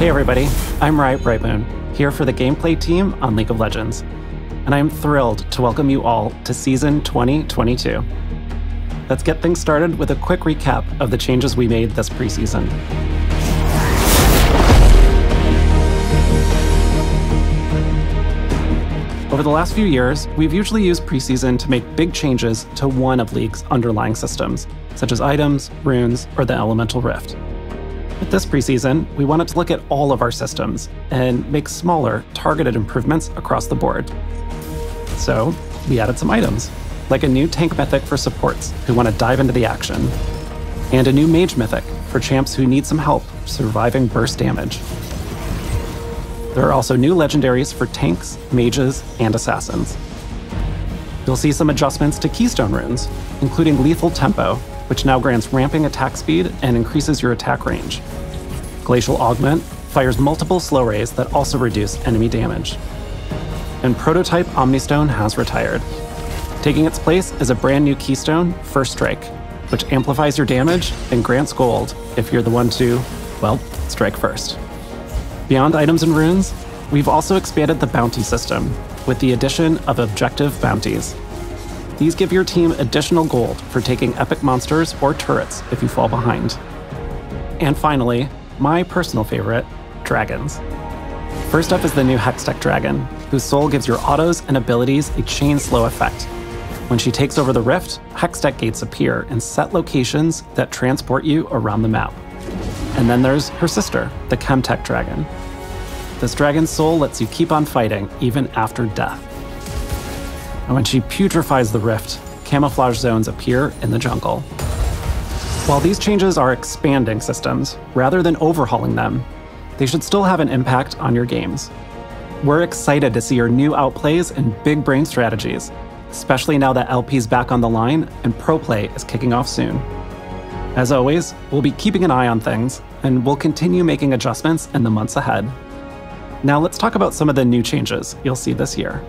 Hey everybody, I'm Brightmoon, here for the gameplay team on League of Legends, and I am thrilled to welcome you all to Season 2022. Let's get things started with a quick recap of the changes we made this preseason. Over the last few years, we've usually used preseason to make big changes to one of League's underlying systems, such as items, runes, or the Elemental Rift. With this preseason, we wanted to look at all of our systems and make smaller, targeted improvements across the board. So, we added some items, like a new tank mythic for supports who want to dive into the action, and a new mage mythic for champs who need some help surviving burst damage. There are also new legendaries for tanks, mages, and assassins. You'll see some adjustments to keystone runes, including lethal tempo, which now grants ramping attack speed and increases your attack range. Glacial Augment fires multiple slow rays that also reduce enemy damage. And Prototype Omnistone has retired. Taking its place is a brand new keystone, First Strike, which amplifies your damage and grants gold if you're the one to, well, strike first. Beyond items and runes, we've also expanded the bounty system with the addition of objective bounties. These give your team additional gold for taking epic monsters or turrets if you fall behind. And finally, my personal favorite, dragons. First up is the new Hextech Dragon, whose soul gives your autos and abilities a chain slow effect. When she takes over the rift, Hextech gates appear in set locations that transport you around the map. And then there's her sister, the Chemtech Dragon. This dragon's soul lets you keep on fighting even after death. And when she putrefies the rift, camouflage zones appear in the jungle. While these changes are expanding systems, rather than overhauling them, they should still have an impact on your games. We're excited to see your new outplays and big brain strategies, especially now that LP's back on the line and Pro Play is kicking off soon. As always, we'll be keeping an eye on things, and we'll continue making adjustments in the months ahead. Now let's talk about some of the new changes you'll see this year.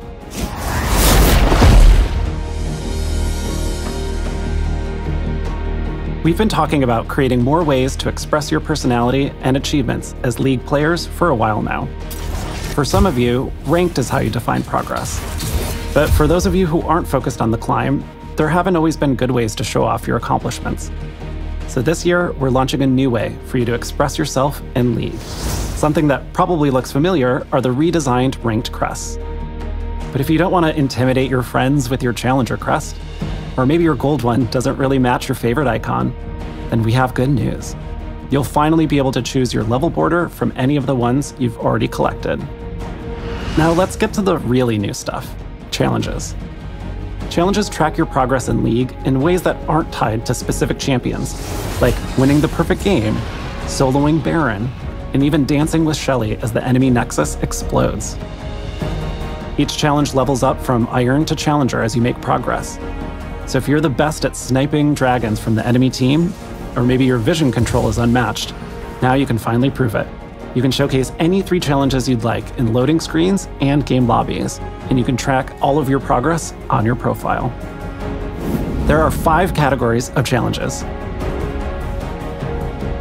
We've been talking about creating more ways to express your personality and achievements as League players for a while now. For some of you, ranked is how you define progress. But for those of you who aren't focused on the climb, there haven't always been good ways to show off your accomplishments. So this year, we're launching a new way for you to express yourself in League. Something that probably looks familiar are the redesigned ranked crests. But if you don't want to intimidate your friends with your challenger crest, or maybe your gold one doesn't really match your favorite icon, then we have good news. You'll finally be able to choose your level border from any of the ones you've already collected. Now let's get to the really new stuff, challenges. Challenges track your progress in League in ways that aren't tied to specific champions, like winning the perfect game, soloing Baron, and even dancing with Shelly as the enemy nexus explodes. Each challenge levels up from Iron to Challenger as you make progress. So if you're the best at sniping dragons from the enemy team, or maybe your vision control is unmatched, now you can finally prove it. You can showcase any 3 challenges you'd like in loading screens and game lobbies, and you can track all of your progress on your profile. There are 5 categories of challenges.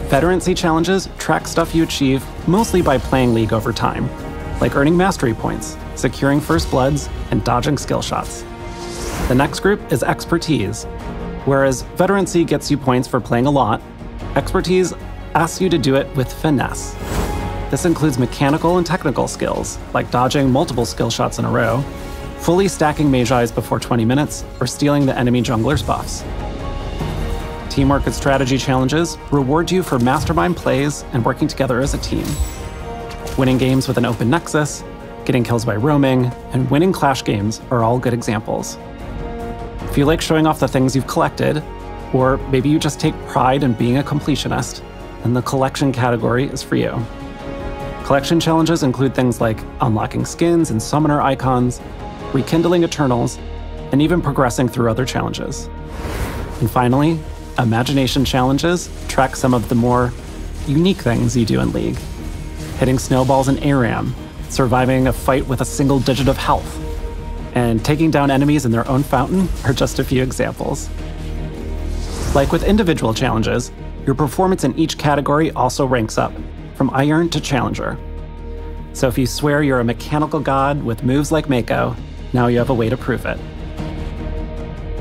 Veterancy challenges track stuff you achieve mostly by playing League over time, like earning mastery points, securing first bloods, and dodging skill shots. The next group is expertise. Whereas veterancy gets you points for playing a lot, expertise asks you to do it with finesse. This includes mechanical and technical skills, like dodging multiple skill shots in a row, fully stacking mage eyes before 20 minutes, or stealing the enemy jungler's buffs. Teamwork and strategy challenges reward you for mastermind plays and working together as a team. Winning games with an open nexus, getting kills by roaming, and winning clash games are all good examples. If you like showing off the things you've collected, or maybe you just take pride in being a completionist, then the collection category is for you. Collection challenges include things like unlocking skins and summoner icons, rekindling Eternals, and even progressing through other challenges. And finally, imagination challenges track some of the more unique things you do in League. Hitting snowballs in ARAM, surviving a fight with a single digit of health, and taking down enemies in their own fountain are just a few examples. Like with individual challenges, your performance in each category also ranks up, from Iron to Challenger. So if you swear you're a mechanical god with moves like Mako, now you have a way to prove it.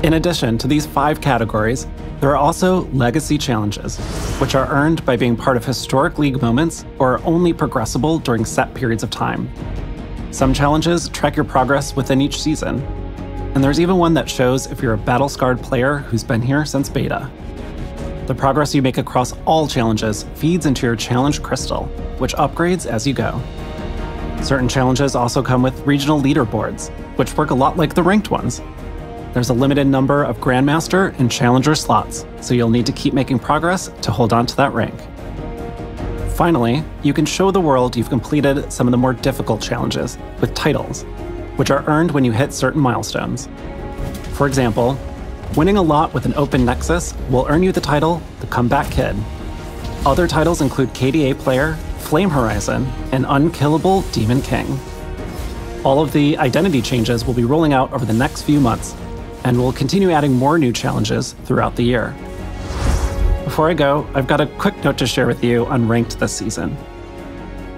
In addition to these 5 categories, there are also legacy challenges, which are earned by being part of historic league moments or are only progressible during set periods of time. Some challenges track your progress within each season, and there's even one that shows if you're a battle-scarred player who's been here since beta. The progress you make across all challenges feeds into your challenge crystal, which upgrades as you go. Certain challenges also come with regional leaderboards, which work a lot like the ranked ones. There's a limited number of Grandmaster and Challenger slots, so you'll need to keep making progress to hold on to that rank. Finally, you can show the world you've completed some of the more difficult challenges with titles, which are earned when you hit certain milestones. For example, winning a lot with an open nexus will earn you the title the Comeback Kid. Other titles include KDA Player, Flame Horizon, and Unkillable Demon King. All of the identity changes will be rolling out over the next few months, and we'll continue adding more new challenges throughout the year. Before I go, I've got a quick note to share with you on Ranked this season.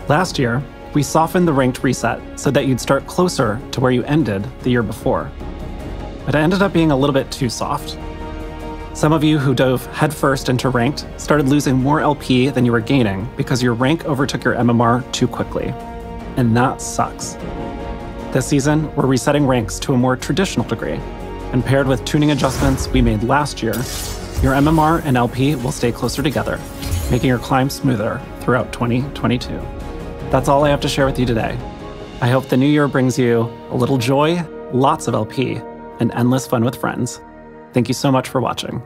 Last year, we softened the Ranked reset so that you'd start closer to where you ended the year before. But it ended up being a little bit too soft. Some of you who dove headfirst into Ranked started losing more LP than you were gaining because your rank overtook your MMR too quickly. And that sucks. This season, we're resetting ranks to a more traditional degree, and paired with tuning adjustments we made last year, your MMR and LP will stay closer together, making your climb smoother throughout 2022. That's all I have to share with you today. I hope the new year brings you a little joy, lots of LP, and endless fun with friends. Thank you so much for watching.